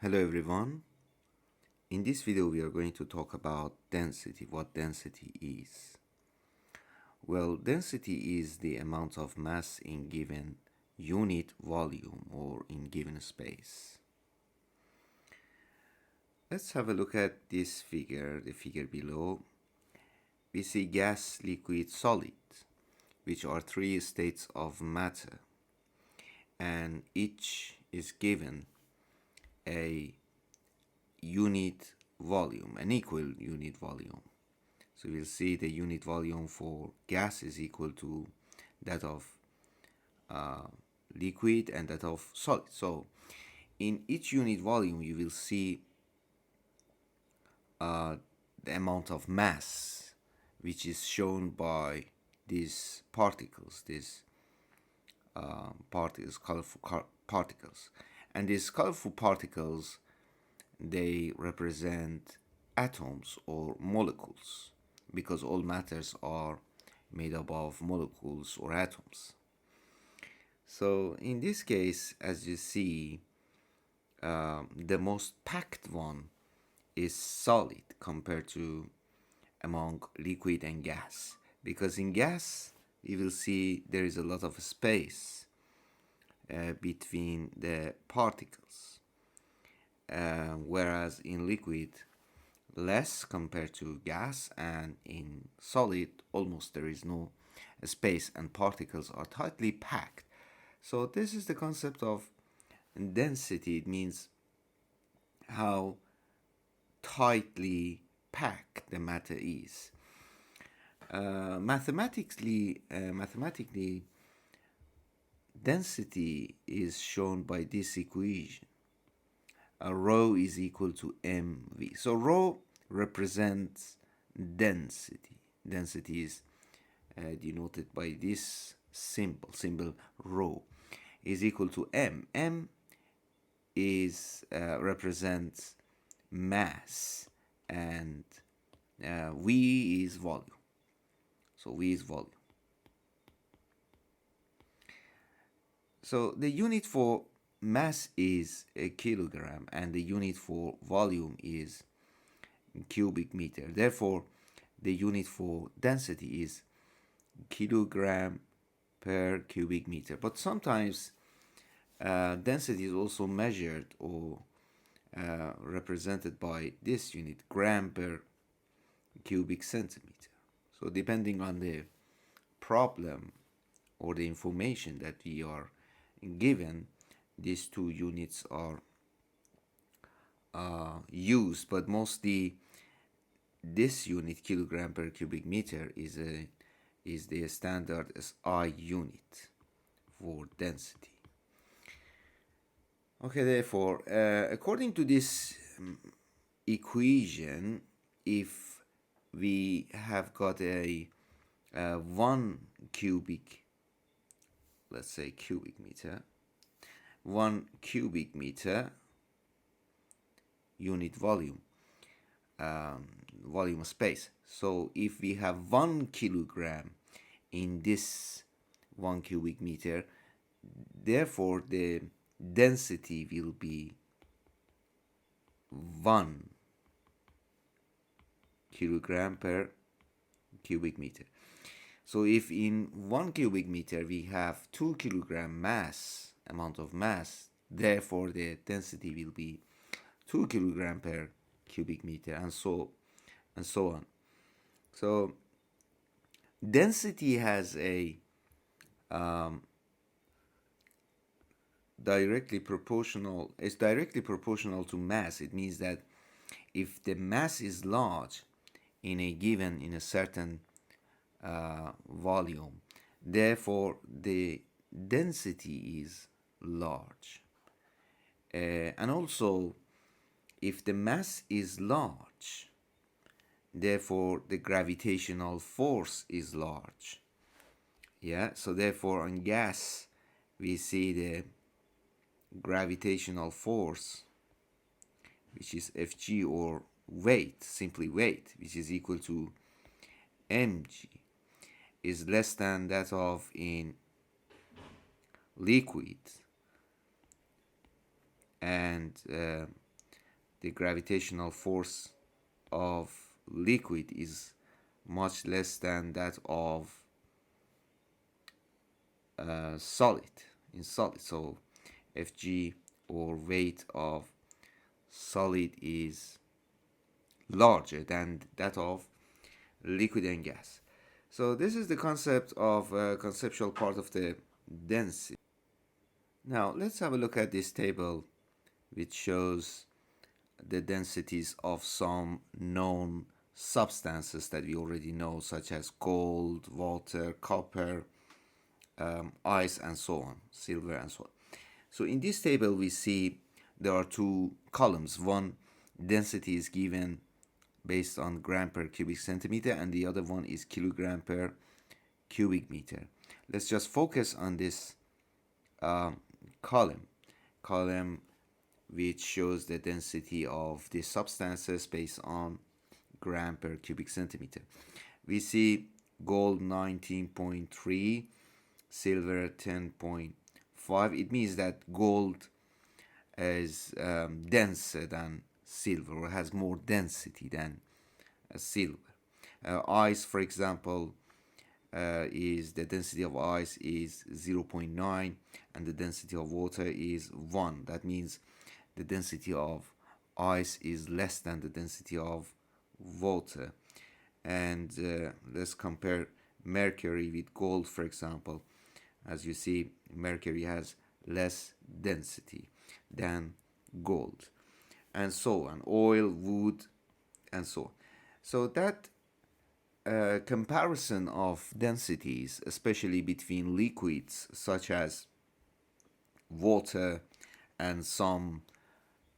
Hello everyone. In this video we are going to talk about density, what density is. Well, density is the amount of mass in given unit volume or in given space. Let's have a look at this figure, the figure below. We see gas, liquid, solid, which are three states of matter, and each is given a unit volume, an equal unit volume. So we'll see the unit volume for gas is equal to that of liquid and that of solid. So in each unit volume you will see the amount of mass, which is shown by these particles, colorful particles. And these colorful particles, they represent atoms or molecules, because all matters are made up of molecules or atoms. So in this case, as you see, the most packed one is solid compared to among liquid and gas, because in gas you will see there is a lot of space between the particles, whereas in liquid less compared to gas, and in solid almost there is no space and particles are tightly packed. So this is the concept of density. It means how tightly packed the matter is. Mathematically, density is shown by this equation. Rho is equal to mv. So rho represents density. Density is denoted by this symbol rho is equal to m. M is represents mass, and V is volume. So V is volume. So the unit for mass is a kilogram, and the unit for volume is cubic meter. Therefore, the unit for density is kilogram per cubic meter. But sometimes density is also measured or represented by this unit, gram per cubic centimeter. So depending on the problem or the information that we are given, these two units are used, but mostly this unit, kilogram per cubic meter, is the standard SI unit for density. Okay, therefore, according to this equation, if we have got a 1 cubic, let's say cubic meter, 1 cubic meter unit volume, volume of space. So if we have 1 kilogram in this 1 cubic meter, therefore the density will be 1 kilogram per cubic meter. So if in 1 cubic meter we have 2 kilogram mass, amount of mass, therefore the density will be 2 kilogram per cubic meter, and so on. So density has a directly proportional to mass. It means that if the mass is large in a certain volume, therefore the density is large. And also, if the mass is large, therefore the gravitational force is large. Yeah, so therefore on gas we see the gravitational force, which is Fg, or weight, simply weight, which is equal to mg, is less than that of in liquid, and the gravitational force of liquid is much less than that of solid in solid. So Fg, or weight of solid, is larger than that of liquid and gas. So this is the concept of conceptual part of the density. Now let's have a look at this table, which shows the densities of some known substances that we already know, such as gold, water, copper, ice, and so on, silver, and so on. So in this table, we see there are two columns. One density is given based on gram per cubic centimeter, and the other one is kilogram per cubic meter. Let's just focus on this column which shows the density of the substances based on gram per cubic centimeter. We see gold 19.3, silver 10.5. It means that gold is denser than silver, or has more density than silver. Ice, for example, is the density of ice is 0.9, and the density of water is 1. That means the density of ice is less than the density of water. And let's compare mercury with gold, for example. As you see, mercury has less density than gold, and so on. Oil, wood, and so on. So that comparison of densities, especially between liquids such as water and some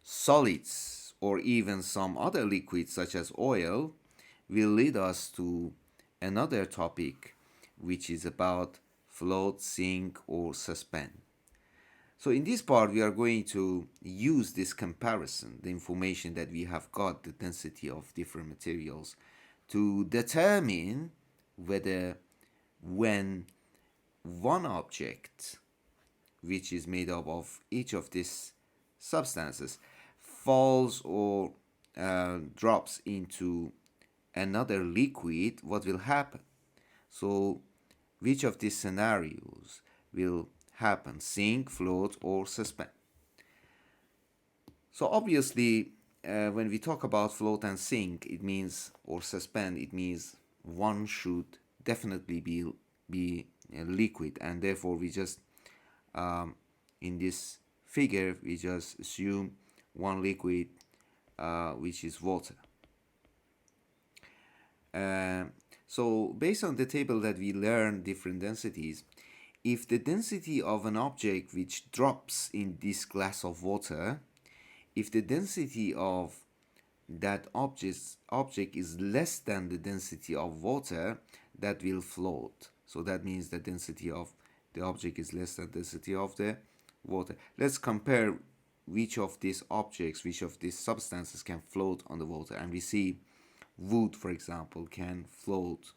solids, or even some other liquids such as oil, will lead us to another topic, which is about float, sink, or suspend. So in this part, we are going to use this comparison, the information that we have got, the density of different materials, to determine whether, when one object, which is made up of each of these substances, falls or drops into another liquid, what will happen? So which of these scenarios will happen: sink, float, or suspend? So obviously, when we talk about float and sink, it means, or suspend, it means one should definitely be a liquid, and therefore we just in this figure we just assume one liquid, which is water. So based on the table that we learn different densities, if the density of an object which drops in this glass of water, if the density of that object is less than the density of water, that will float. So that means the density of the object is less than the density of the water. Let's compare which of these objects, which of these substances can float on the water. And we see wood, for example, can float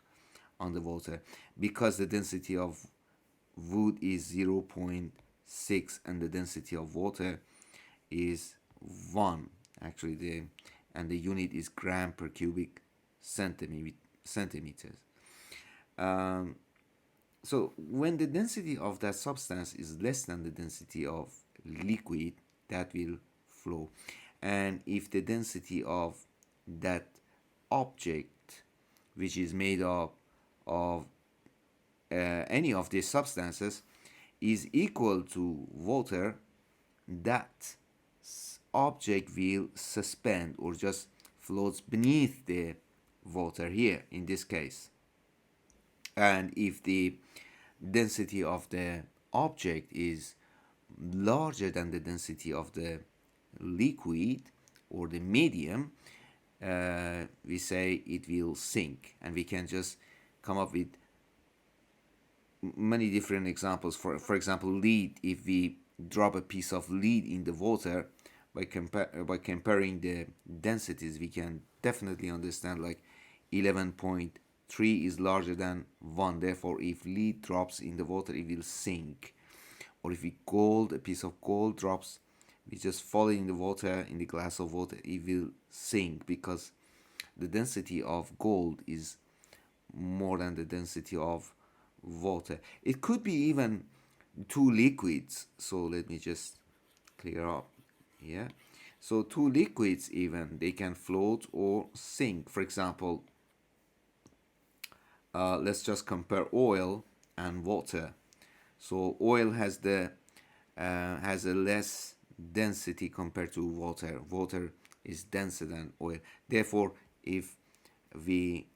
on the water because the density of wood is 0.6 and the density of water is 1. Actually, the unit is gram per cubic centimeters. So when the density of that substance is less than the density of liquid, that will flow. And if the density of that object, which is made up of any of these substances, is equal to water, that object will suspend or just floats beneath the water here in this case. And if the density of the object is larger than the density of the liquid or the medium, we say it will sink. And we can just come up with many different examples. For example, lead. If we drop a piece of lead in the water, by comparing the densities, we can definitely understand like 11.3 is larger than 1. Therefore, if lead drops in the water, it will sink. Or if a piece of gold drops we just fall in the water, in the glass of water, it will sink because the density of gold is more than the density of water. It could be even two liquids. So let me just clear up here. So two liquids even, they can float or sink. For example, let's just compare oil and water. So oil has a less density compared to water. Water is denser than oil. Therefore, if we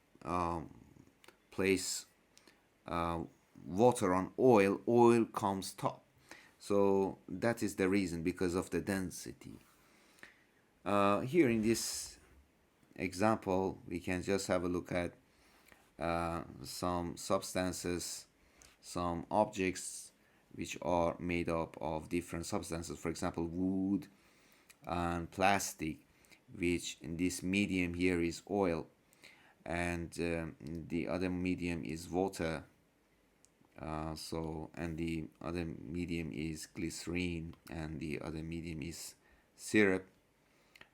place water on oil, oil comes top. So that is the reason, because of the density. Here in this example, we can just have a look at some substances, some objects which are made up of different substances. For example, wood and plastic, which in this medium here is oil, and the other medium is water. And the other medium is glycerine, and the other medium is syrup,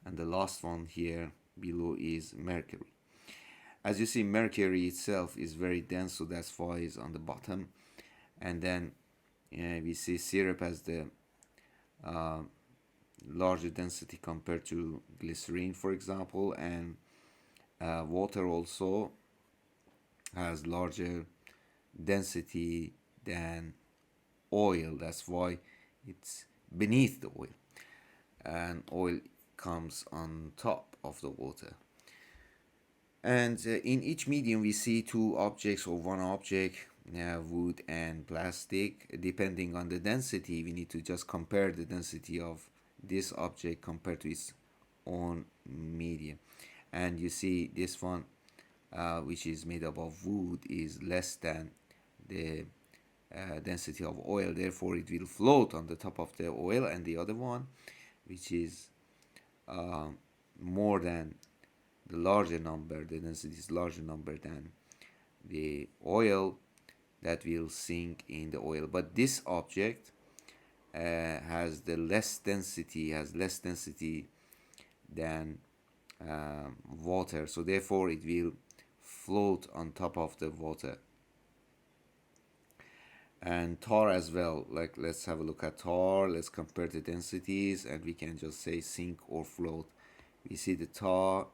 and the last one here below is mercury. As you see, mercury itself is very dense, so that's why it's on the bottom. And then we see syrup has the larger density compared to glycerine, for example, and water also has larger density than oil. That's why it's beneath the oil, and oil comes on top of the water. And in each medium we see two objects or one object, wood and plastic. Depending on the density, we need to just compare the density of this object compared to its own medium. And you see this one, which is made up of wood, is less than the density of oil. Therefore it will float on the top of the oil. And the other one, which is more than the larger number, the density is larger number than the oil, that will sink in the oil. But this object has less density than water, so therefore it will float on top of the water. And tar as well, like let's have a look at tar. Let's compare the densities and we can just say sink or float. We see the tar,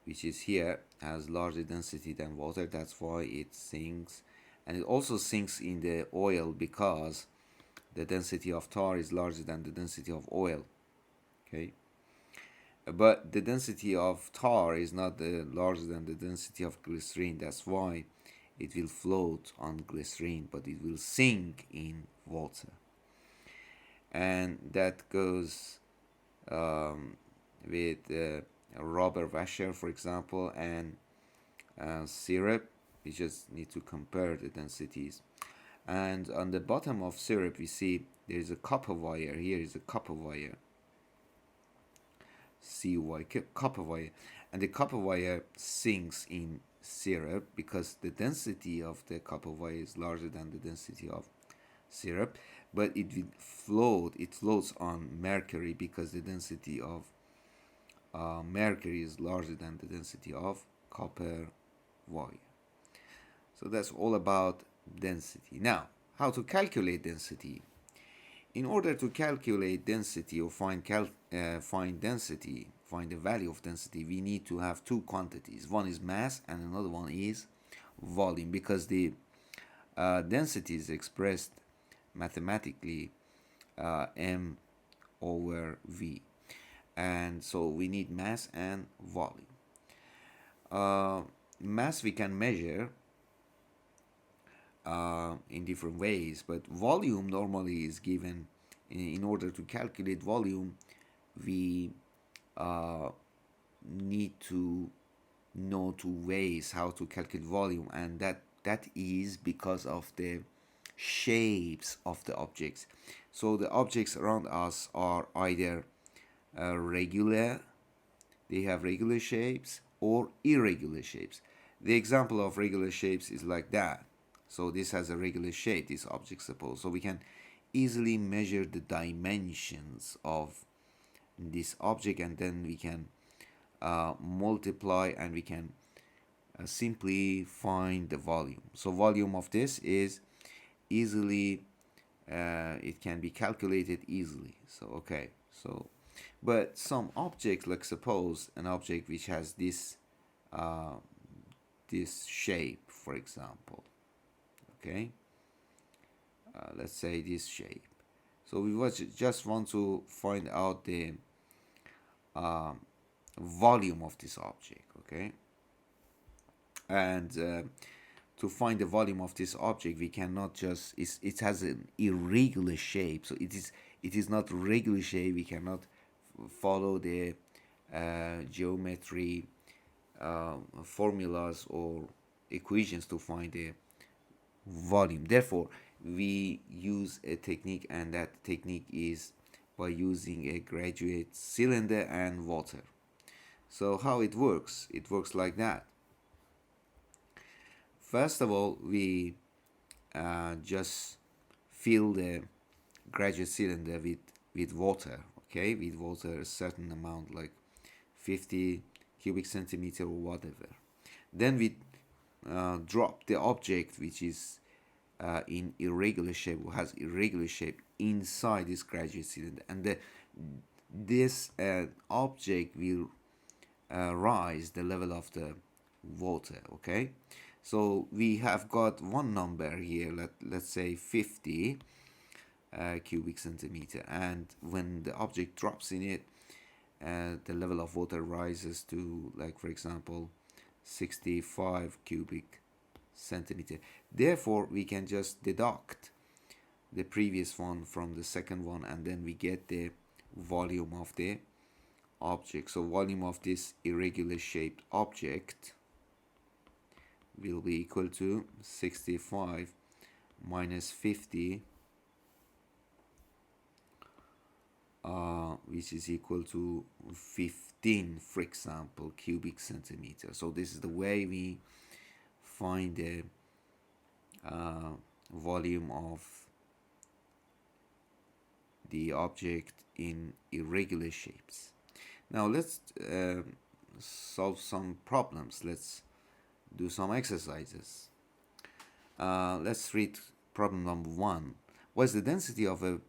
which is here, has larger density than water. That's why it sinks. And it also sinks in the oil because the density of tar is larger than the density of oil. Okay, but the density of tar is not larger than the density of glycerine. That's why it will float on glycerine, but it will sink in water. And that goes with rubber washer, for example, and syrup. We just need to compare the densities. And on the bottom of syrup, we see there is a copper wire. Here is a copper wire, CY, copper wire. And the copper wire sinks in syrup because the density of the copper wire is larger than the density of syrup. But it floats on mercury because the density of mercury is larger than the density of copper wire. So that's all about density. Now, how to calculate density? In order to calculate density or find density, find the value of density, we need to have two quantities. One is mass and another one is volume, because the density is expressed mathematically m over v, and so we need mass and volume. Mass we can measure in different ways, but volume normally is given. In order to calculate volume, we need to know two ways how to calculate volume, and that is because of the shapes of the objects. So the objects around us are either regular, they have regular shapes, or irregular shapes. The example of regular shapes is like that. So this has a regular shape, this object, suppose. So we can easily measure the dimensions of this object, and then we can multiply, and we can simply find the volume. So volume of this is easily, it can be calculated easily. So okay, so but some objects, like suppose an object which has uh, this shape, for example, okay, let's say this shape. So we just want to find out the volume of this object, okay, and to find the volume of this object, we cannot just, it has an irregular shape, so it is not regular shape. We cannot follow the geometry formulas or equations to find the volume. Therefore, we use a technique, and that technique is by using a graduate cylinder and water. So how it works? It works like that. First of all, we just fill the graduate cylinder with water, okay, with water, a certain amount, like 50 cubic centimeter or whatever. Then we drop the object which is in irregular shape, or has irregular shape, inside this graduate cylinder, and this object will rise the level of the water, okay. So we have got one number here, let's say 50 cubic centimeter, and when the object drops in it, the level of water rises to, like, for example, 65 cubic centimeter. Therefore, we can just deduct the previous one from the second one, and then we get the volume of the object. So volume of this irregular shaped object will be equal to 65 minus 50, which is equal to 15, for example, cubic centimeter. So this is the way we find the volume of the object in irregular shapes. Now let's solve some problems. Let's do some exercises. Let's read problem number 1. What's the density of a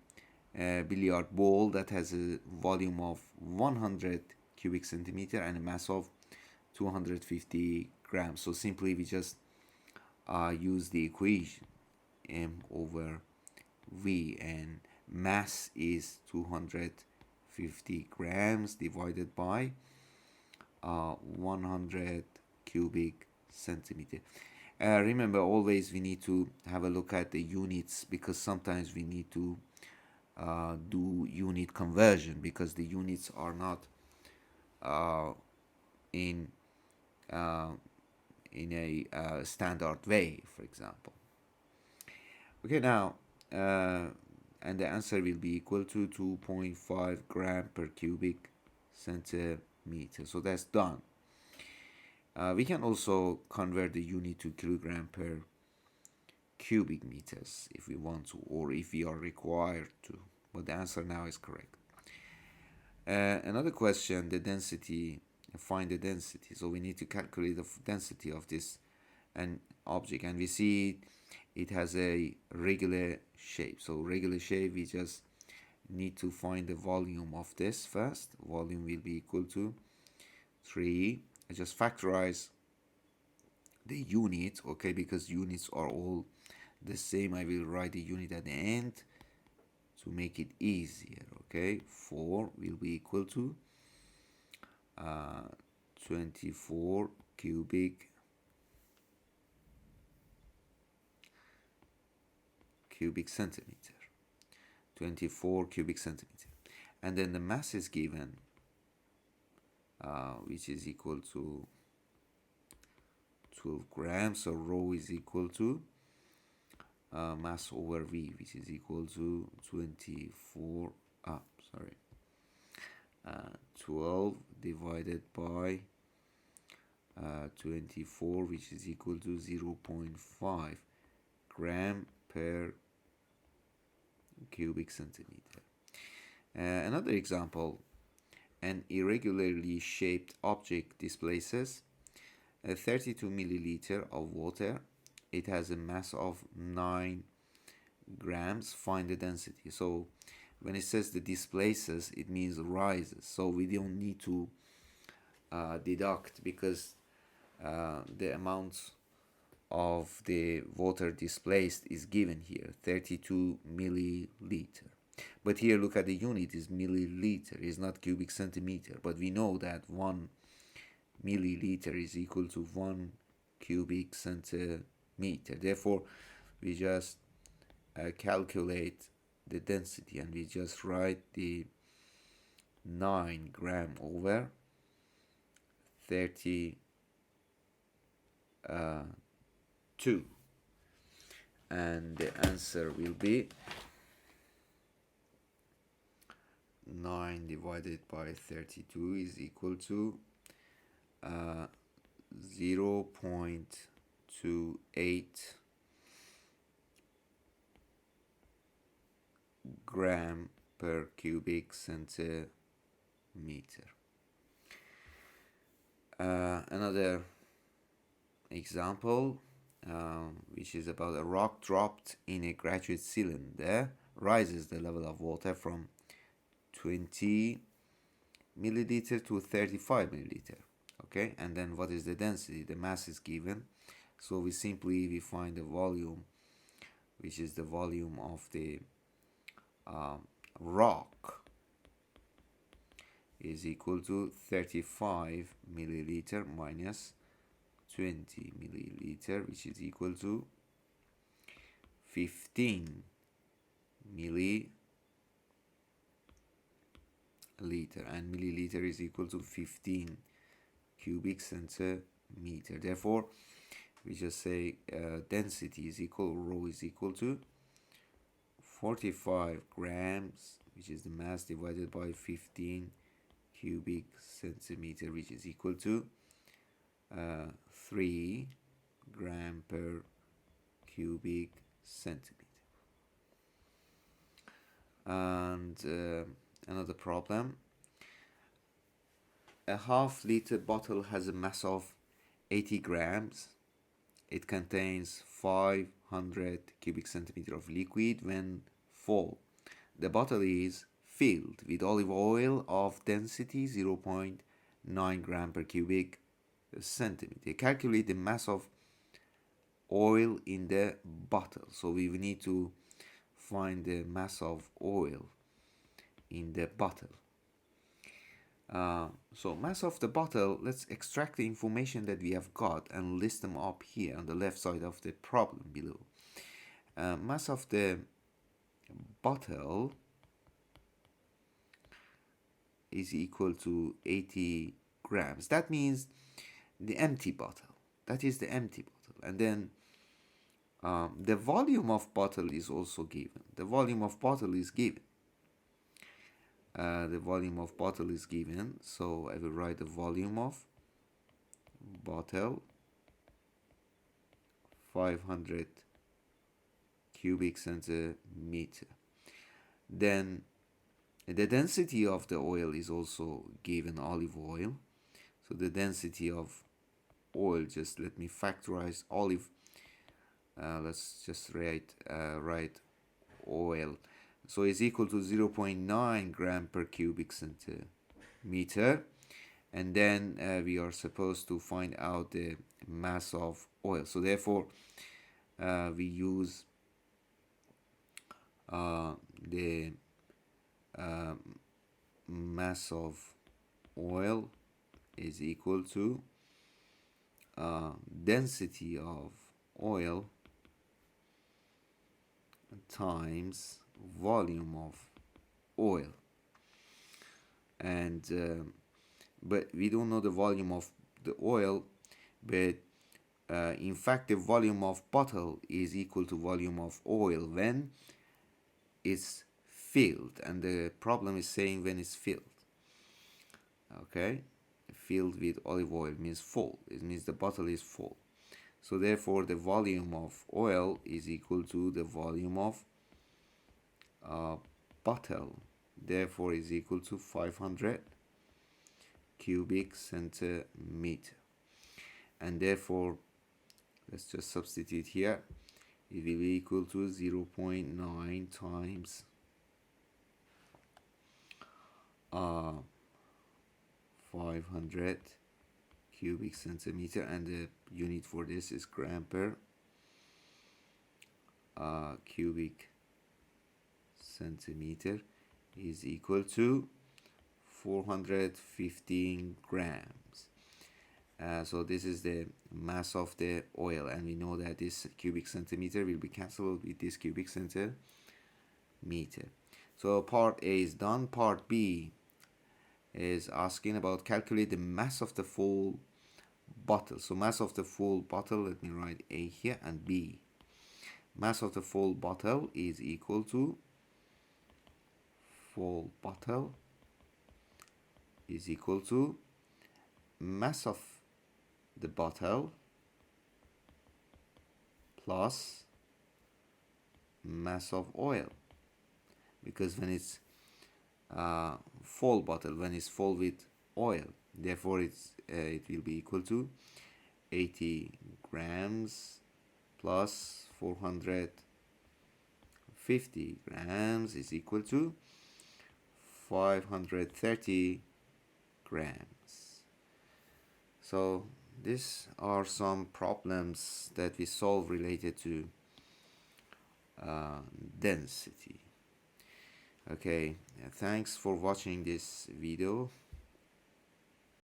billiard ball that has a volume of 100 cubic centimeter and a mass of 250 grams? So simply we just use the equation m over v, and mass is 250 grams divided by 100 cubic centimeter. Remember, always we need to have a look at the units, because sometimes we need to do unit conversion, because the units are not in a standard way, for example. Okay, now and the answer will be equal to 2.5 gram per cubic centimeter. So that's done. We can also convert the unit to kilogram per cubic meters if we want to, or if we are required to, but the answer now is correct. Another question, the density, find the density. So we need to calculate the density of this an object, and we see it has a regular shape. So regular shape, we just need to find the volume of this first. Volume will be equal to 3. I just factorize the unit, okay, because units are all the same. I will write the unit at the end to make it easier, okay. 4 will be equal to 24 cubic centimeter. 24 cubic centimeter. And then the mass is given, which is equal to 12 grams. So rho is equal to mass over v, which is equal to 12 divided by 24, which is equal to 0.5 gram per cubic centimeter. Another example, an irregularly shaped object displaces 32 milliliter of water. It has a mass of 9 grams. Find the density. So when it says the displaces, it means rises. So we don't need to deduct, because the amount of the water displaced is given here, 32 milliliter. But here look at the unit is milliliter, is not cubic centimeter. But we know that 1 milliliter is equal to 1 cubic centimeter. Therefore, we just calculate the density, and we just write the 9 gram over 32, and the answer will be 9 divided by 32 is equal to 0.28 gram per cubic centimeter. Another example, which is about a rock dropped in a graduate cylinder, rises the level of water from 20 milliliter to 35 milliliter. Okay, and then what is the density? The mass is given, so we find the volume, which is the volume of the rock, is equal to 35 milliliter minus 20 milliliter, which is equal to 15 milliliter, and milliliter is equal to 15 cubic centimeter. Therefore, we just say density is equal, rho is equal to 45 grams, which is the mass, divided by 15 cubic centimeter, which is equal to 3 gram per cubic centimeter. And another problem, a half-liter bottle has a mass of 80 grams. It contains 500 cubic centimeter of liquid when full. The bottle is filled with olive oil of density 0.9 gram per cubic centimeter. Calculate the mass of oil in the bottle. So we need to find the mass of oil in the bottle. So mass of the bottle, let's extract the information that we have got and list them up here on the left side of the problem below. Mass of the bottle is equal to 80 grams. That means the empty bottle. That is the empty bottle. And then the volume of bottle is also given. The volume of bottle is given. The volume of bottle is given, so I will write the volume of bottle 500 cubic centimeter. Then the density of the oil is also given, olive oil. So the density of oil, just let me factorize olive. Let's just write oil. So it's equal to 0.9 gram per cubic centimeter. And then we are supposed to find out the mass of oil. So therefore, we use the mass of oil is equal to density of oil times volume of oil. And but we don't know the volume of the oil, but in fact the volume of bottle is equal to volume of oil when it's filled, and the problem is saying when it's filled. Okay, filled with olive oil means full. It means the bottle is full. So therefore the volume of oil is equal to the volume of bottle, therefore is equal to 500 cubic centimeter. And therefore, let's just substitute here. It will be equal to 0.9 times 500 cubic centimeter, and the unit for this is gram per cubic centimeter, is equal to 415 grams. So this is the mass of the oil, and we know that this cubic centimeter will be cancelled with this cubic centimeter. So part A is done. Part B is asking about calculate the mass of the full bottle. So mass of the full bottle, let me write A here, and B. Mass of the full bottle is equal to full bottle is equal to mass of the bottle plus mass of oil, because when it's full bottle, when it's full with oil, therefore it will be equal to 80 grams plus 450 grams is equal to 530 grams. So these are some problems that we solve related to density. Okay, thanks for watching this video.